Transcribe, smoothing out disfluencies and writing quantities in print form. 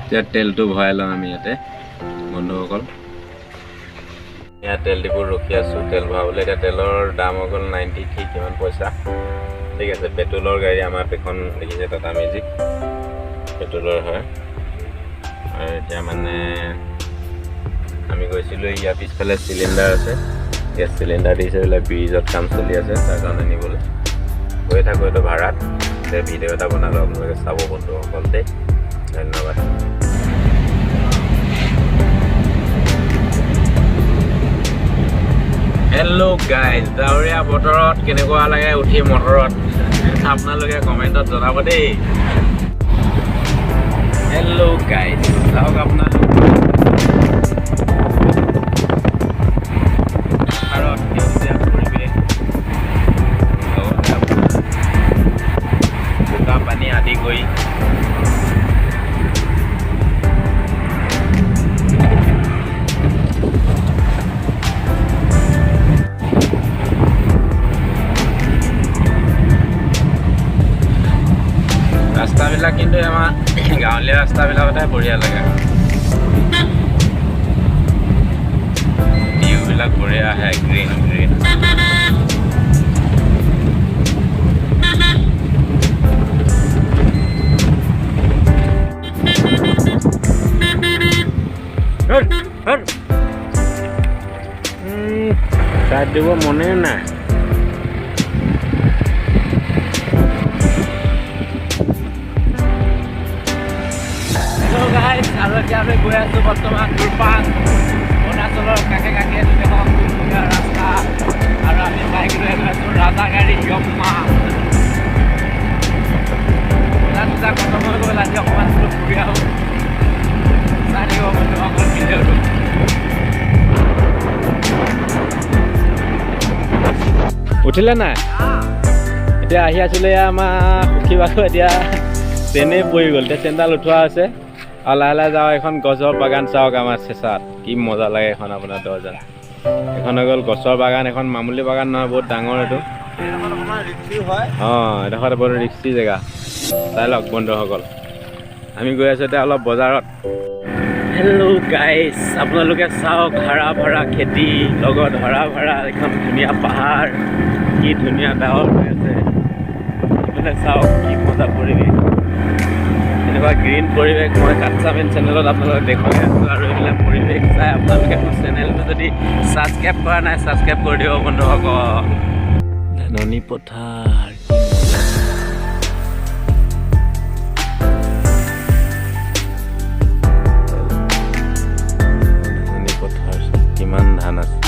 এতিয়া তেলটো ভৰাই লওঁ আমি ইয়াতে বন্ধুসকল। ইয়াত তেল ডিপু ৰখি আছোঁ তেল ভৰাবলৈ। এতিয়া তেলৰ দাম হৈ গ'ল 93 কিমান পইচা। ঠিক আছে, পেট্ৰলৰ গাড়ী আমাৰ এখন দেখিছে টাটা মেজিক পেট্ৰলৰ হয়। আৰু এতিয়া মানে আমি গৈছিলোঁ, ইয়াৰ পিছফালে চিলিণ্ডাৰ আছে, গেছ চিলিণ্ডাৰ দিছে, বোলে ব্ৰিজত কাম চলি আছে তাৰ কাৰণে নিবলৈ গৈ থাকোঁ এইটো ভাড়াত। এতিয়া ভিডিঅ' এটা বনালোঁ, আপোনালোকে চাব বন্ধুসকল দেই, ধন্যবাদ। হেল্ল' গাইজ, ডাৱৰীয়া বতৰত কেনেকুৱা লাগে উঠি মটৰত আপোনালোকে কমেণ্টত জনাব দেই। হেল্ল' গাইজ, চাওক আপোনালোক সেউজীয়া পৰিৱেশ, বোকা পানী আদি কৰি ৰাস্তাবিলাক কিন্তু আমাৰ গাঁৱলীয়া ৰাস্তাবিলাকতে বঢ়িয়া লাগে। ভিউবিলাক বঢ়িয়া আহে, গ্ৰীণ গ্ৰীণ। তাত দিব মনে নাই। আৰু এতিয়া আমি গৈ আছোঁ বৰ্তমান দুৰপাং, অৰুণাচলৰ কাষে কাষে এখন ধুনীয়া ৰাস্তা। আৰু আমি বাইক লৈ আছোঁ ৰাজাগাড়ী যমা। পূজা খতম হৈ গ'ল, আজি অকণমান ফুৰি আহোঁ। চাই থাকিব বন্ধুসকল ভিডিঅ'টো। উঠিলে নাই? এতিয়া আহি আছিলে আমাৰ সুখী বাঘো, এতিয়া ট্ৰেইনেই পৰি গ'ল। এতিয়া চেণ্ডাল উঠোৱা হৈছে আৰু লাহে লাহে যাওঁ। এখন গছৰ বাগান চাওক আমাৰ চেঁচাত, কি মজা লাগে এখন আপোনাৰ দৰ্জাত। এখন হৈ গ'ল গছৰ বাগান, এখন মামুলি বাগান নহয়, বহুত ডাঙৰ এইটো। অঁ, এডোখৰত বহুত ৰিক্সি জেগা। চাই লওক বন্ধুসকল, আমি গৈ আছোঁ এতিয়া অলপ বজাৰত। হেল্ল' গাইজ, আপোনালোকে চাওক হৰা ভৰা খেতি লগত হৰা ভৰা এখন ধুনীয়া পাহাৰ, কি ধুনীয়া ডাৱৰ হৈ আছে। এইফালে চাওক কি মজা পৰিৱেশ, এনেকুৱা গ্ৰীণ পৰিৱেশ মই কাটচামেন চেনেলত আপোনালোকক দেখুৱাই আছোঁ। আৰু এইবিলাক পৰিৱেশ চাই আপোনালোকে মোৰ চেনেলটো যদি ছাবস্ক্ৰাইব কৰা নাই, ছাবস্ক্ৰাইব কৰি দিব বন্ধুসকল। ধাননি পথাৰ, ধাননি পথাৰ কিমান ধান আছে।